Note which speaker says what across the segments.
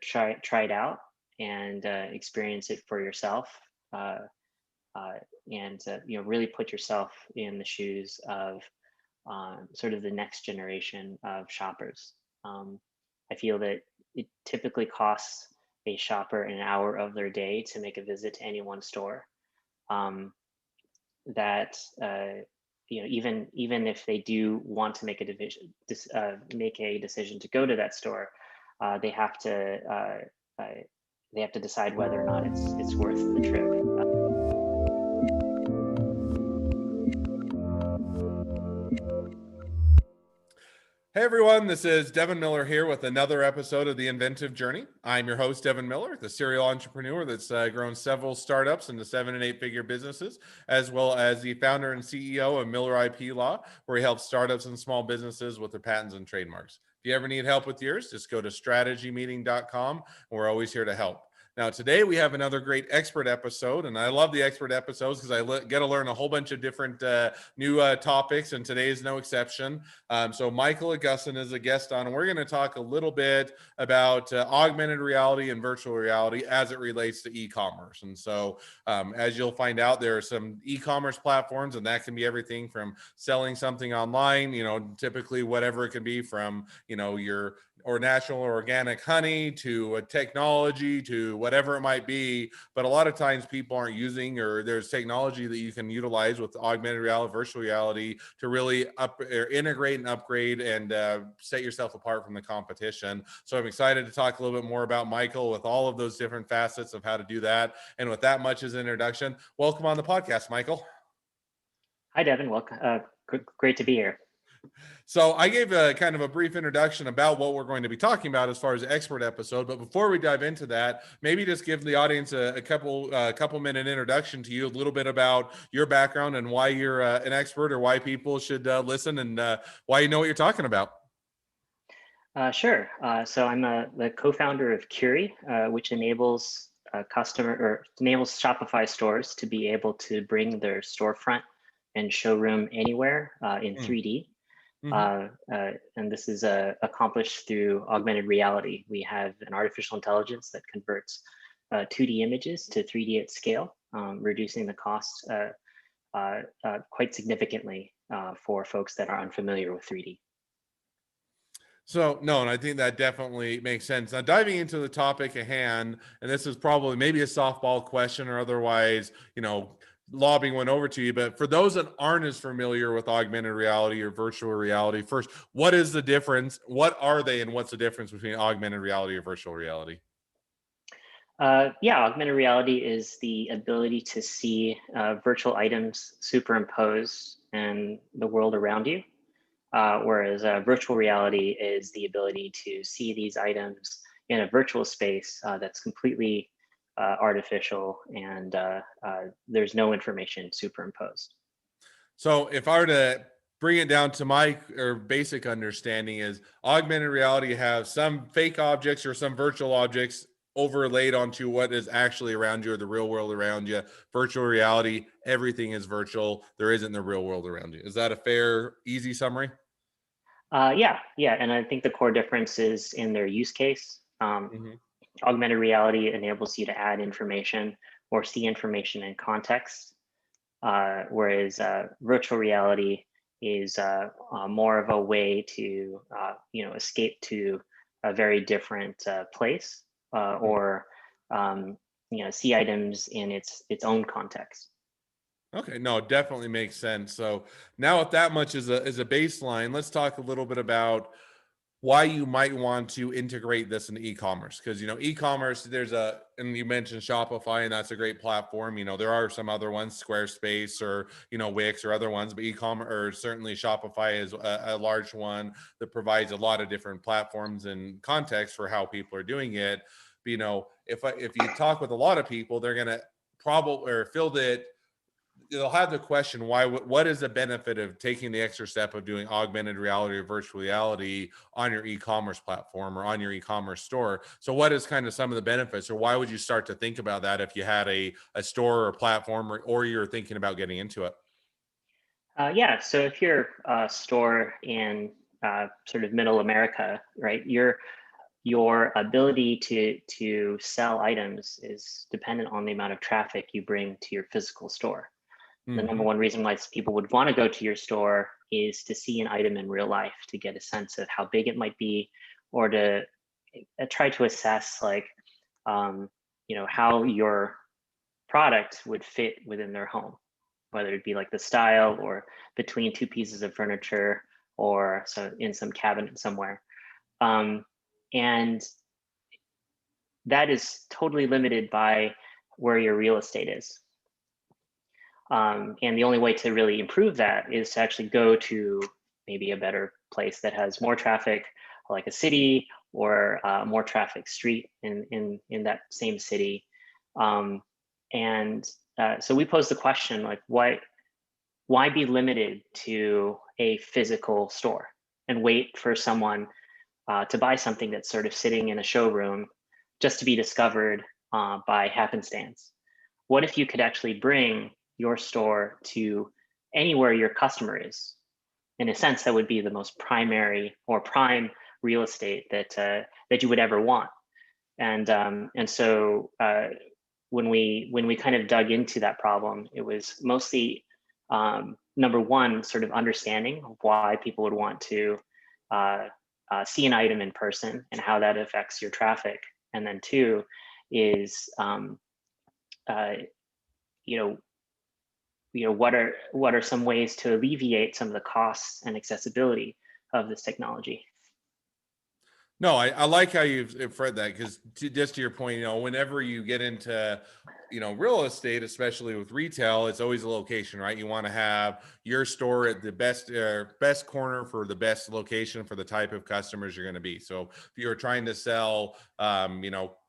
Speaker 1: try it out and experience it for yourself. Uh, and really put yourself in the shoes of sort of the next generation of shoppers. I feel that it typically costs a shopper an hour of their day to make a visit to any one store. Um, that even if they do want to make a make a decision to go to that store, they have to decide whether or not it's worth the trip.
Speaker 2: Hey everyone, this is Devin Miller here with another episode of The Inventive Journey. I'm your host, Devin Miller, the serial entrepreneur that's grown several startups into 7 and 8 figure businesses, as well as the founder and CEO of Miller IP Law, where he helps startups and small businesses with their patents and trademarks. If you ever need help with yours, just go to strategymeeting.com, and we're always here to help. Now, today we have another great expert episode, and I love the expert episodes because I get to learn a whole bunch of different new topics, and today is no exception. So Michael Agustin is a guest on, and we're going to talk a little bit about augmented reality and virtual reality as it relates to e-commerce. And so as you'll find out, there are some e-commerce platforms, and that can be everything from selling something online, typically whatever it can be from, your or natural or organic honey to a technology to whatever it might be. But a lot of times people aren't using, or there's technology that you can utilize with augmented reality, virtual reality to really integrate and upgrade and set yourself apart from the competition. So I'm excited to talk a little bit more about Michael with all of those different facets of how to do that. And with that much as an introduction, welcome on the podcast, Michael.
Speaker 1: Hi, Devin. Welcome. Great to be here.
Speaker 2: So I gave a kind of a brief introduction about what we're going to be talking about as far as the expert episode. But before we dive into that, maybe just give the audience a couple minute introduction to you, a little bit about your background and why you're an expert, or why people should listen, and why you know what you're talking about.
Speaker 1: Sure. So I'm the co-founder of Curie, which enables enables Shopify stores to be able to bring their storefront and showroom anywhere in 3D. And this is accomplished through augmented reality. We have an artificial intelligence that converts 2D images to 3D at scale, reducing the costs quite significantly for folks that are unfamiliar with 3D.
Speaker 2: So, no, and I think that definitely makes sense. Now, diving into the topic at hand, and this is probably maybe a softball question or otherwise, lobbing one over to you, but for those that aren't as familiar with augmented reality or virtual reality, first, what is the difference? What are they, and what's the difference between augmented reality or virtual reality?
Speaker 1: Augmented reality is the ability to see virtual items superimposed in the world around you, whereas virtual reality is the ability to see these items in a virtual space that's completely artificial, and there's no information superimposed.
Speaker 2: So if I were to bring it down to my basic understanding, is augmented reality have some fake objects or some virtual objects overlaid onto what is actually around you, or the real world around you. Virtual reality, everything is virtual. There isn't the real world around you. Is that a fair, easy summary?
Speaker 1: Yeah. And I think the core difference is in their use case. Augmented reality enables you to add information or see information in context, whereas virtual reality is more of a way to escape to a very different place, or see items in its own context.
Speaker 2: Okay, no, it definitely makes sense. So now with that much as a baseline, let's talk a little bit about why you might want to integrate this into e-commerce. Because e-commerce, and you mentioned Shopify, and that's a great platform. There are some other ones, Squarespace or Wix or other ones, but e-commerce, or certainly Shopify, is a large one that provides a lot of different platforms and context for how people are doing it. But, if you talk with a lot of people, they're gonna probably or feel that they'll have the question, what is the benefit of taking the extra step of doing augmented reality or virtual reality on your e-commerce platform or on your e-commerce store? So what is kind of some of the benefits, or why would you start to think about that if you had a store or platform, or you're thinking about getting into it?
Speaker 1: So if you're a store in sort of middle America, right, you're your ability to sell items is dependent on the amount of traffic you bring to your physical store. The number
Speaker 2: Mhm.
Speaker 1: one reason why people would want to go to your store is to see an item in real life, to get a sense of how big it might be, or to try to assess like um, how your product would fit within their home, whether it be like the style or between two pieces of furniture or so in some cabinet somewhere. Um, and that is totally limited by where your real estate is. And the only way to really improve that is to actually go to maybe a better place that has more traffic, like a city, or more traffic street in that same city. Um, and so we pose the question like, why be limited to a physical store and wait for someone to buy something that's sort of sitting in a showroom just to be discovered by happenstance? What if you could actually bring your store to anywhere your customer is? In a sense, that would be the most primary or prime real estate that you would ever want. And so when we kind of dug into that problem, it was mostly number one, sort of understanding why people would want to uh, see an item in person and how that affects your traffic, and then two is uh, you know what are some ways to alleviate some of the costs and accessibility of this technology.
Speaker 2: No, I like how you've read that, because just to your point, whenever you get into, real estate, especially with retail, it's always a location, right? You want to have your store at the best corner for the best location for the type of customers you're going to be. So if you're trying to sell,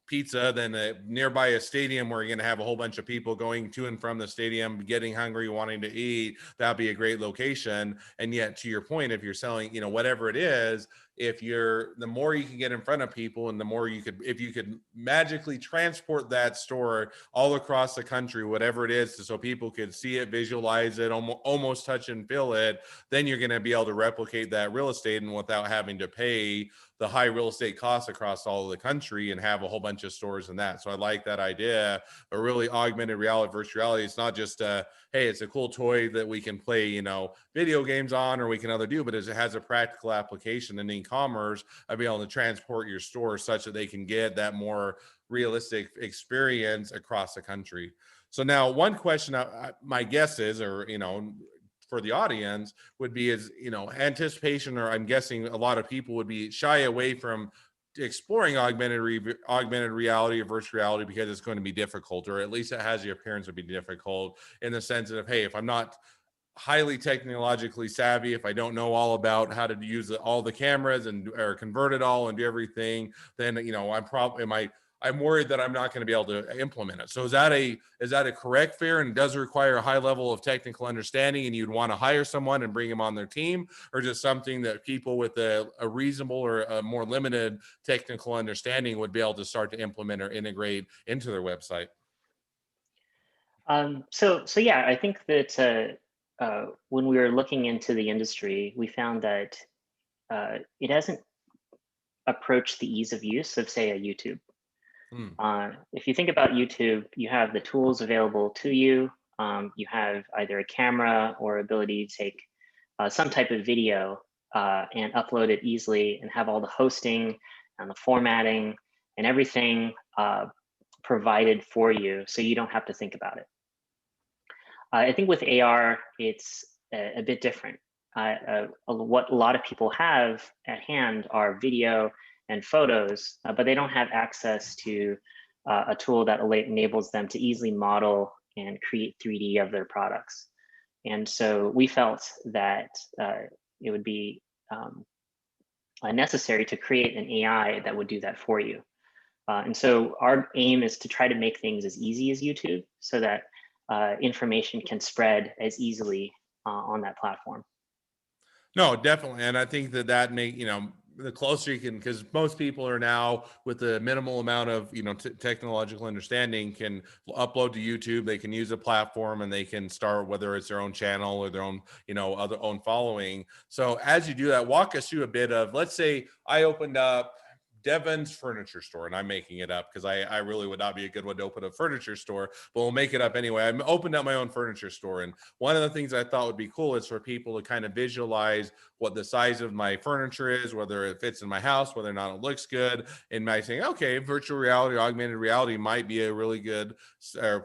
Speaker 2: pizza, then nearby a stadium where you're going to have a whole bunch of people going to and from the stadium, getting hungry, wanting to eat, that'd be a great location. And yet, to your point, if you're selling, whatever it is, the more you can get in front of people, and the more if you could magically transport that store all across the country, whatever it is, so people could see it, visualize it, almost touch and feel it, then you're going to be able to replicate that real estate, and without having to pay the high real estate costs across all of the country and have a whole bunch of stores in that. So I like that idea. But really, augmented reality, virtual reality, it's not just hey, it's a cool toy that we can play, video games on, or we can other do, but it has a practical application in e-commerce of being able to transport your store such that they can get that more realistic experience across the country. So now, one question my guess is, or for the audience would be, is anticipation, or I'm guessing a lot of people would be shy away from exploring augmented reality or virtual reality because it's going to be difficult, or at least it has the appearance of being difficult, in the sense of, hey, if I'm not highly technologically savvy, if I don't know all about how to use all the cameras and or convert it all and do everything, then I'm worried that I'm not going to be able to implement it. So is that a correct fear, and does it require a high level of technical understanding, and you'd want to hire someone and bring them on their team, or just something that people with a reasonable or a more limited technical understanding would be able to start to implement or integrate into their website?
Speaker 1: So yeah, I think that when we were looking into the industry, we found that it hasn't approached the ease of use of, say, a YouTube.
Speaker 2: Hmm.
Speaker 1: If you think about YouTube, you have the tools available to you. You have either a camera or ability to take some type of video and upload it easily, and have all the hosting and the formatting and everything provided for you, so you don't have to think about it. I think with AR, it's a bit different. What a lot of people have at hand are video and photos, but they don't have access to a tool that enables them to easily model and create 3D of their products. And so we felt that it would be necessary to create an AI that would do that for you. And so our aim is to try to make things as easy as YouTube, so that information can spread as easily on that platform.
Speaker 2: No, definitely. And I think that the closer you can, because most people are now, with the minimal amount of, technological understanding, can upload to YouTube. They can use a platform and they can start, whether it's their own channel or their own, other own following. So as you do that, walk us through a bit of, let's say I opened up Devon's Furniture Store, and I'm making it up because I really would not be a good one to open a furniture store, but we'll make it up anyway. I opened up my own furniture store, and one of the things I thought would be cool is for people to kind of visualize what the size of my furniture is, whether it fits in my house, whether or not it looks good, and might saying, okay, virtual reality or augmented reality might be a really good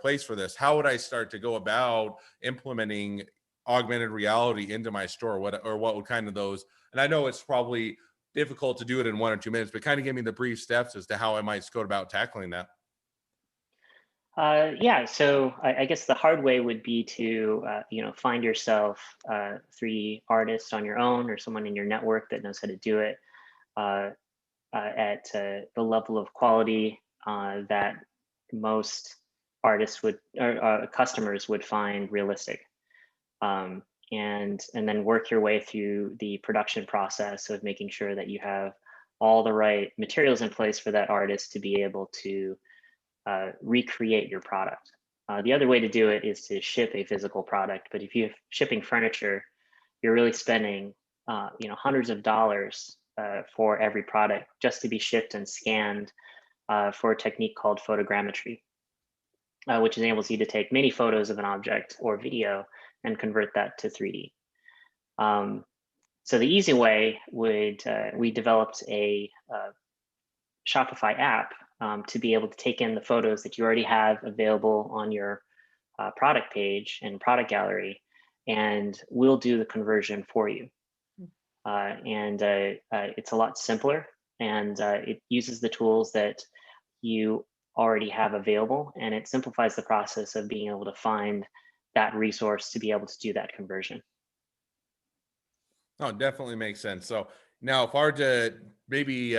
Speaker 2: place for this. How would I start to go about implementing augmented reality into my store? What would kind of those, and I know it's probably difficult to do it in 1 or 2 minutes, but kind of give me the brief steps as to how I might go about tackling that.
Speaker 1: Yeah, so I guess the hard way would be to find yourself 3D artist on your own or someone in your network that knows how to do it uh, at the level of quality that most artists would or customers would find realistic. Um, and then work your way through the production process of making sure that you have all the right materials in place for that artist to be able to recreate your product. The other way to do it is to ship a physical product, but if you're shipping furniture, you're really spending hundreds of dollars for every product just to be shipped and scanned for a technique called photogrammetry, which enables you to take many photos of an object or video and convert that to 3D. Um, so the easy way would we developed a Shopify app to be able to take in the photos that you already have available on your product page and product gallery, and we'll do the conversion for you. And it's a lot simpler, and it uses the tools that you already have available, and it simplifies the process of being able to find that resource to be able to do that conversion.
Speaker 2: Oh, definitely makes sense. So now, if I were to maybe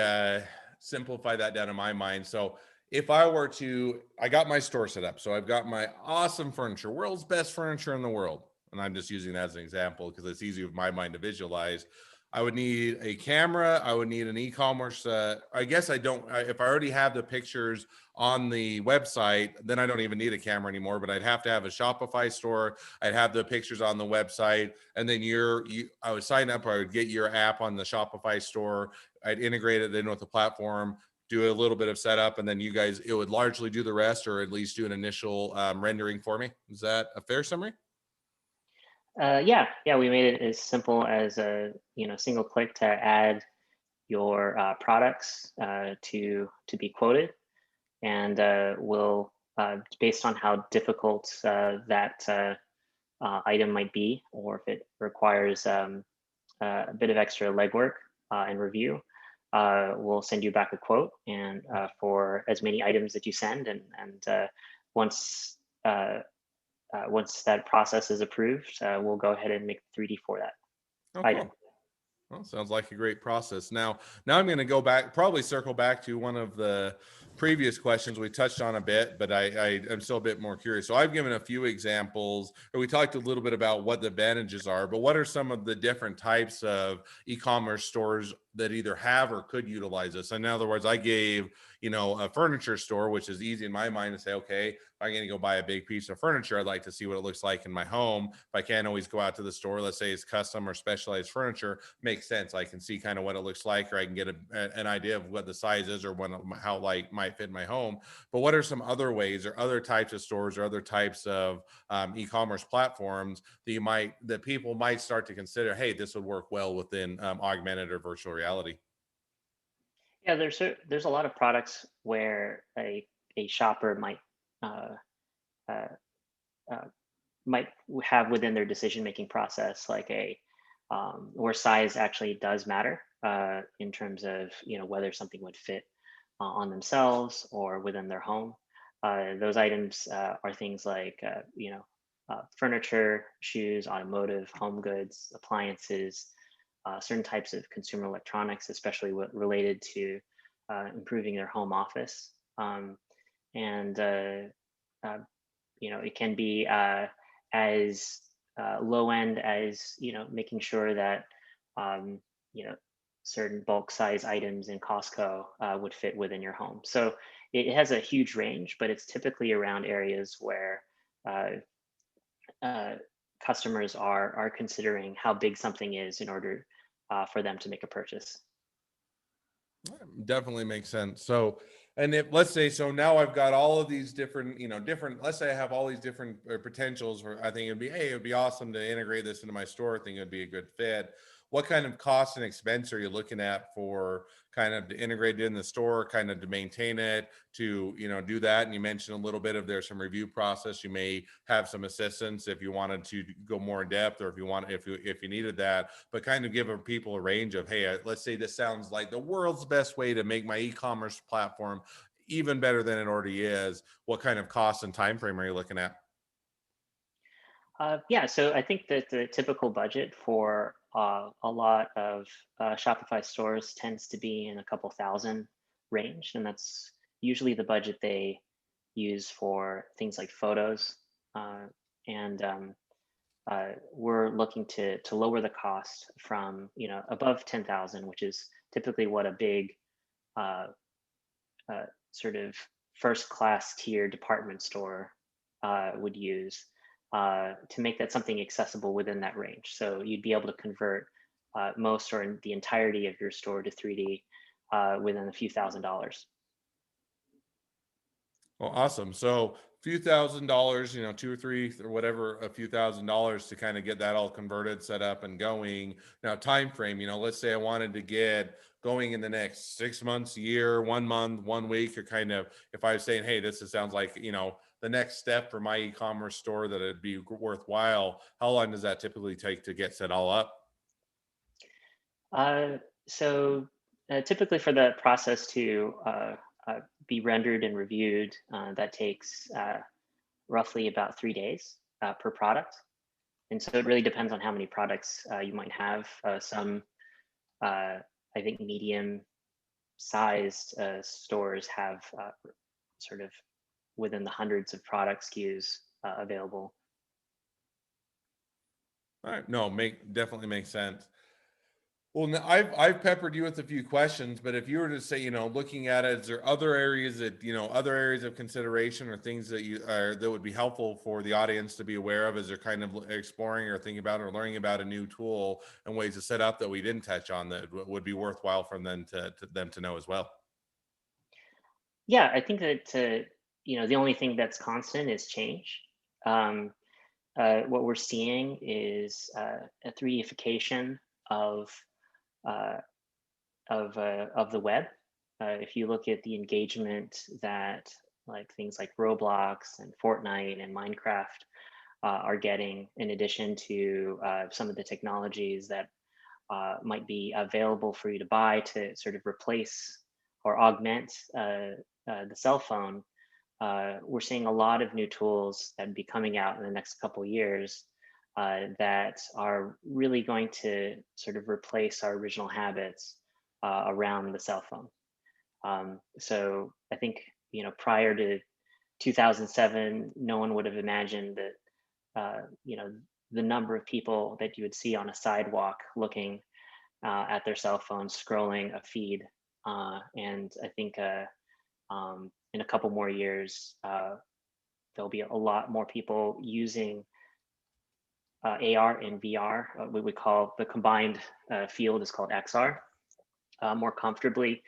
Speaker 2: simplify that down in my mind, so if I were to, I got my store set up, so I've got my awesome furniture, world's best furniture in the world, and I'm just using that as an example because it's easy with my mind to visualize. I would need a camera. I would need an e-commerce. I guess I don't. If I already have the pictures on the website, then I don't even need a camera anymore. But I'd have to have a Shopify store. I'd have the pictures on the website, and then I would sign up, or I would get your app on the Shopify store. I'd integrate it in with the platform, do a little bit of setup, and then you guys, it would largely do the rest, or at least do an initial rendering for me. Is that a fair summary?
Speaker 1: Yeah, we made it as simple as a single click to add your products to be quoted, and we'll based on how difficult that item might be, or if it requires a bit of extra legwork and review, we'll send you back a quote and for as many items that you send, and once uh, once that process is approved, we'll go ahead and make 3D for that
Speaker 2: Oh,
Speaker 1: item.
Speaker 2: cool. Well, sounds like a great process. Now I'm going to go back, probably circle back to one of the previous questions we touched on a bit, but I am still a bit more curious. So I've given a few examples, or we talked a little bit about what the advantages are, but what are some of the different types of e-commerce stores that either have or could utilize this? In other words, I gave, a furniture store, which is easy in my mind to say, okay, if I'm going to go buy a big piece of furniture, I'd like to see what it looks like in my home. If I can't always go out to the store, let's say it's custom or specialized furniture, makes sense. I can see kind of what it looks like, or I can get an idea of what the size is, or how like might fit my home. But what are some other ways, or other types of stores, or other types of e-commerce platforms that people might start to consider? Hey, this would work well within augmented or virtual reality.
Speaker 1: Yeah, there's a lot of products where a shopper uh, uh, uh, might have within their decision making process, like a where size actually does matter in terms of whether something would fit on themselves or within their home. Those items are things like furniture, shoes, automotive, home goods, appliances, certain types of consumer electronics, especially what related to improving their home office. And uh, it can be as low end as making sure that um, you know certain bulk size items in Costco would fit within your home. So it has a huge range, but it's typically around areas where uh, uh, customers are considering how big something is in order for them to make a purchase.
Speaker 2: Definitely makes sense. So, and if let's say, so now I've got all of these different, different, let's say I have all these different potentials where I think it'd be, hey, it'd be awesome to integrate this into my store. I think it'd be a good fit. What kind of cost and expense are you looking at for kind of to integrate it in the store, kind of to maintain it, to, do that? And you mentioned a little bit of there's some review process. You may have some assistance if you wanted to go more in depth, or if you needed that, but kind of give people a range of, hey, let's say this sounds like the world's best way to make my e-commerce platform even better than it already is. What kind of cost and time frame are you looking at?
Speaker 1: Yeah, so I think that the typical budget for a lot of Shopify stores tends to be in a couple thousand range, and that's usually the budget they use for things like photos. Uh, and We're looking to lower the cost from above 10,000, which is typically what a big uh, sort of first class tier department store would use, to make that something accessible within that range. So you'd be able to convert most or the entirety of your store to 3D within a few $1,000s.
Speaker 2: Well, awesome. So a few $1,000s, two or three or whatever, a few $1,000s to kind of get that all converted, set up and going. Now, time frame, let's say I wanted to get going in the next 6 months, year, 1 month, 1 week, or kind of if I was saying, hey, sounds like, the next step for my e-commerce store that it'd be worthwhile. How long does that typically take to get set all up?
Speaker 1: Uh, so Typically for the process to be rendered and reviewed, that takes roughly about 3 days per product. And so it really depends on how many products you might have. Some, I think, medium sized stores have sort of within the hundreds of product SKUs available.
Speaker 2: All right. No, definitely makes sense. Well, I've peppered you with a few questions, but if you were to say, looking at it, is there other areas of consideration or things that you are that would be helpful for the audience to be aware of as they're kind of exploring or thinking about or learning about a new tool and ways to set up that we didn't touch on that would be worthwhile for them to know as well?
Speaker 1: Yeah, I think that the only thing that's constant is change. Um, what we're seeing is a 3Dification of uh, of the web. If you look at the engagement that like things like Roblox and Fortnite and Minecraft are getting, in addition to some of the technologies that might be available for you to buy to sort of replace or augment the cell phone, we're seeing a lot of new tools that be coming out in the next couple years that are really going to sort of replace our original habits around the cell phone. So I think prior to 2007, no one would have imagined that the number of people that you would see on a sidewalk looking at their cell phone, scrolling a feed. And I think in a couple more years, there'll be a lot more people using AR and VR. We would call the combined field is called XR, more comfortably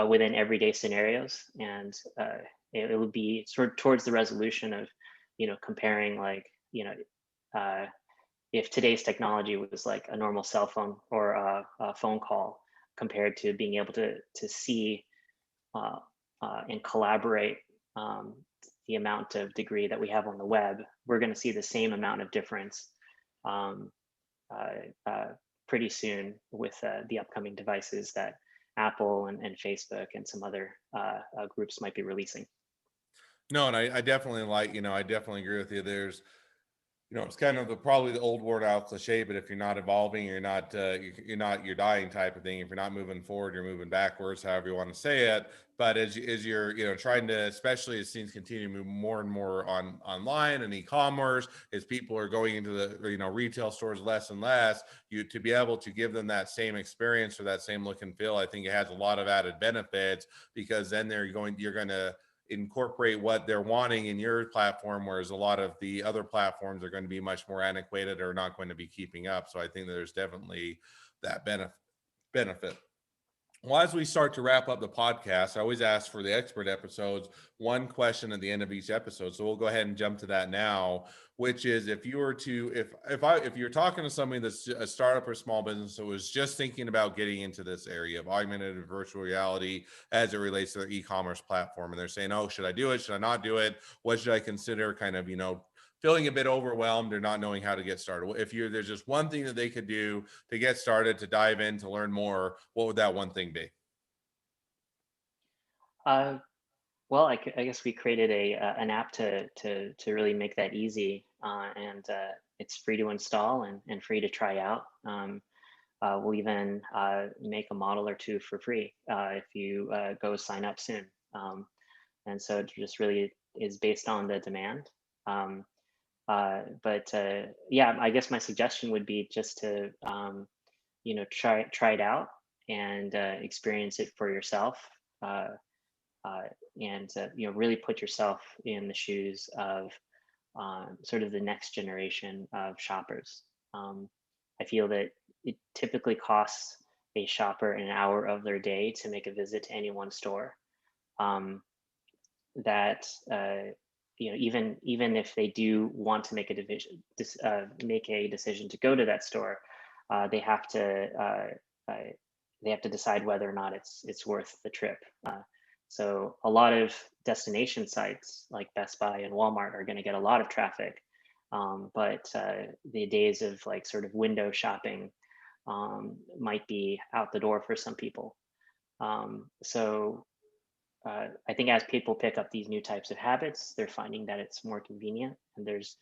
Speaker 1: within everyday scenarios. And it would be sort of towards the resolution of, comparing like, uh, if today's technology was like a normal cell phone or a phone call compared to being able to see uh, and collaborate the amount of degree that we have on the web, we're going to see the same amount of difference um, uh, pretty soon with the upcoming devices that Apple and Facebook and some other groups might be releasing.
Speaker 2: No, and I definitely I definitely agree with you. It's kind of probably the old word out cliche, but if you're not evolving, you're dying type of thing. If you're not moving forward, you're moving backwards, however you want to say it. But as you're, trying to, especially as things continue to move more and more online and e-commerce, as people are going into the, retail stores less and less, you to be able to give them that same experience or that same look and feel, I think it has a lot of added benefits because then you're going to incorporate what they're wanting in your platform, whereas a lot of the other platforms are going to be much more antiquated or not going to be keeping up. So I think there's definitely that benefit. Well, as we start to wrap up the podcast, I always ask for the expert episodes one question at the end of each episode. So we'll go ahead and jump to that now, which is if you were to if you're talking to somebody that's a startup or small business that was just thinking about getting into this area of augmented and virtual reality as it relates to their e-commerce platform, and they're saying, "Oh, should I do it? Should I not do it? What should I consider?" Kind of, feeling a bit overwhelmed or not knowing how to get started. If there's just one thing that they could do to get started, to dive in, to learn more, what would that one thing be?
Speaker 1: Uh, well, I guess we created an app to really make that easy, and it's free to install and free to try out. We'll even make a model or two for free if you go sign up soon. And so it just really is based on the demand. Um, but yeah, I guess my suggestion would be just to try it out and experience it for yourself. Uh, uh, and really put yourself in the shoes of sort of the next generation of shoppers. Um, I feel that it typically costs a shopper an hour of their day to make a visit to any one store. Um, that even if they do want to make a make a decision to go to that store, they have to decide whether or not it's worth the trip. So a lot of destination sites like Best Buy and Walmart are going to get a lot of traffic, but the days of like sort of window shopping might be out the door for some people. So I think as people pick up these new types of habits, they're finding that it's more convenient, and there's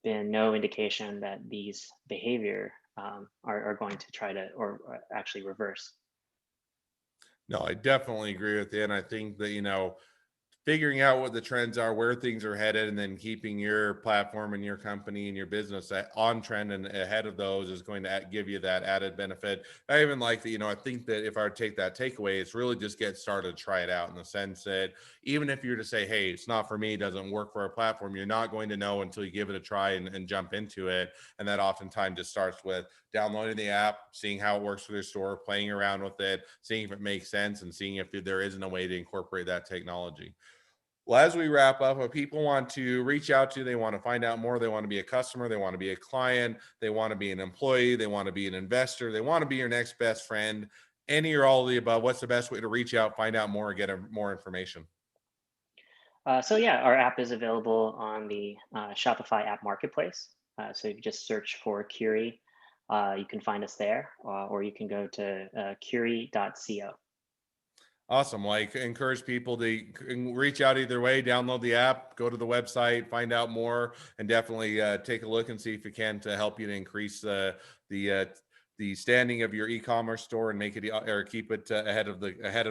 Speaker 1: been no indication that these behavior are going to try to or actually reverse.
Speaker 2: No, I definitely agree with you. And I think that, figuring out what the trends are, where things are headed, and then keeping your platform and your company and your business on trend and ahead of those is going to give you that added benefit. I even like that, I think that if I would take that takeaway, it's really just get started, try it out in the sense that even if you're to say, hey, it's not for me, it doesn't work for our platform, you're not going to know until you give it a try and jump into it. And that oftentimes just starts with downloading the app, seeing how it works for their store, playing around with it, seeing if it makes sense, and seeing if there isn't a way to incorporate that technology. Well, as we wrap up, if people want to reach out to you, they want to find out more, they want to be a customer, they want to be a client, they want to be an employee, they want to be an investor, they want to be your next best friend, any or all of the above, what's the best way to reach out, find out more, and get more information?
Speaker 1: So yeah, our app is available on the Shopify app marketplace. So if you just search for Curie, you can find us there, or you can go to curie.co.
Speaker 2: Awesome. Like, encourage people to reach out either way, download the app, go to the website, find out more, and definitely take a look and see if it can to help you to increase the the standing of your e-commerce store and make it or keep it ahead of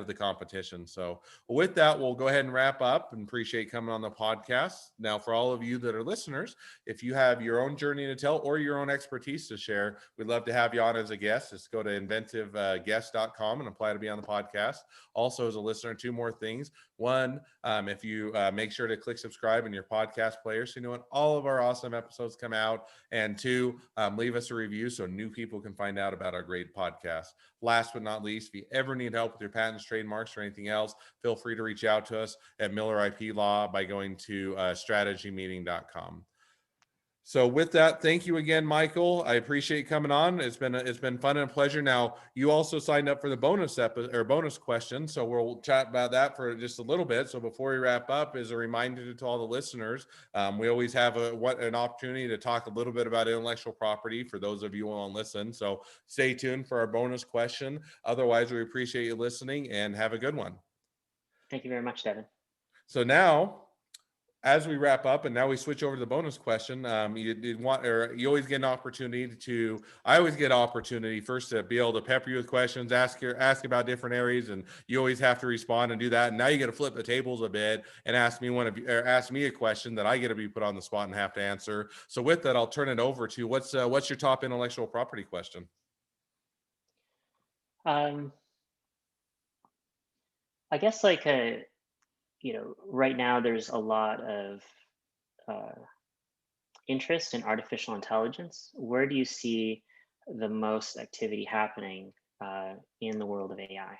Speaker 2: the competition. So with that, we'll go ahead and wrap up and appreciate coming on the podcast. Now, for all of you that are listeners, if you have your own journey to tell or your own expertise to share, we'd love to have you on as a guest. Just go to inventiveguest.com and apply to be on the podcast. Also, as a listener, two more things. One, if you make sure to click subscribe in your podcast player so you know when all of our awesome episodes come out. And two, leave us a review so new people can find out about our great podcast. Last but not least, if you ever need help with your patents, trademarks, or anything else, feel free to reach out to us at Miller IP Law by going to strategymeeting.com. So with that, thank you again, Michael. I appreciate coming on. It's been fun and a pleasure. Now, you also signed up for the bonus episode or bonus question, so we'll chat about that for just a little bit. So before we wrap up, as a reminder to all the listeners, we always have an opportunity to talk a little bit about intellectual property for those of you who want to listen. So stay tuned for our bonus question. Otherwise, we appreciate you listening and have a good one.
Speaker 1: Thank you very much, Devin.
Speaker 2: So now, as we wrap up and now we switch over to the bonus question, you always get an opportunity to, I always get opportunity first to be able to pepper you with questions, ask about different areas, and you always have to respond and do that. And now you get to flip the tables a bit and ask me a question that I get to be put on the spot and have to answer. So with that, I'll turn it over to what's your top intellectual property question?
Speaker 1: Um, I guess right now there's a lot of uh, interest in artificial intelligence. Where do you see the most activity happening in the world of AI?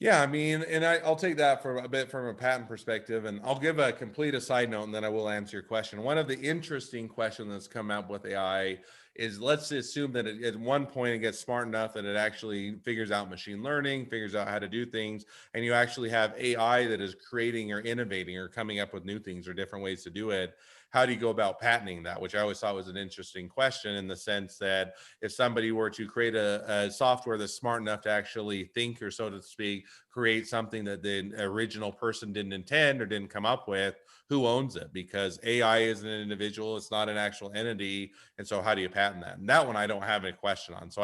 Speaker 2: Yeah, I mean, and I'll take that for a bit from a patent perspective, and I'll give a complete aside note, and then I will answer your question. One of the interesting questions that's come up with AI is, let's assume that at one point it gets smart enough that it actually figures out machine learning, figures out how to do things, and you actually have AI that is creating or innovating or coming up with new things or different ways to do it. How do you go about patenting that? Which I always thought was an interesting question, in the sense that if somebody were to create a software that's smart enough to actually think, or so to speak, create something that the original person didn't intend or didn't come up with, who owns it? Because AI is an individual, it's not an actual entity. And so how do you patent that? And that one I don't have any question on. So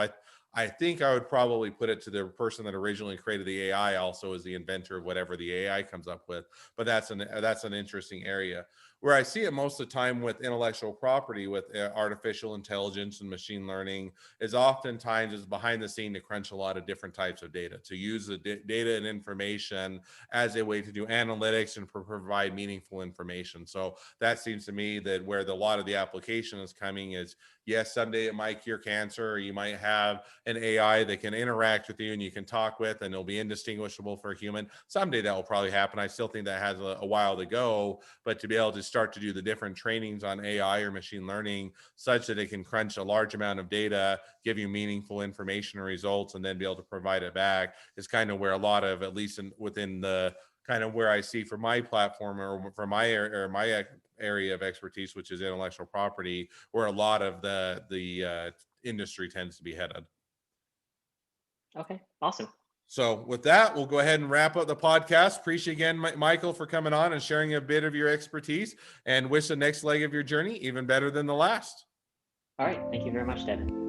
Speaker 2: I think I would probably put it to the person that originally created the AI, also as the inventor of whatever the AI comes up with. But that's an interesting area. Where I see it most of the time with intellectual property, with artificial intelligence and machine learning, is oftentimes is behind the scene to crunch a lot of different types of data, to use the data and information as a way to do analytics and provide meaningful information. So that seems to me that where a lot of the application is coming is, yes, someday it might cure cancer, or you might have an AI that can interact with you and you can talk with, and it'll be indistinguishable for a human. Someday that will probably happen. I still think that has a while to go, but to be able to start to do the different trainings on AI or machine learning such that it can crunch a large amount of data, give you meaningful information or results, and then be able to provide it back, is kind of where a lot of, at least within the kind of where I see for my platform, or for my area of expertise, which is intellectual property, where a lot of the industry tends to be headed.
Speaker 1: Okay, awesome.
Speaker 2: So with that, we'll go ahead and wrap up the podcast. Appreciate again, Michael, for coming on and sharing a bit of your expertise, and wish the next leg of your journey even better than the last.
Speaker 1: All right, thank you very much, Devin.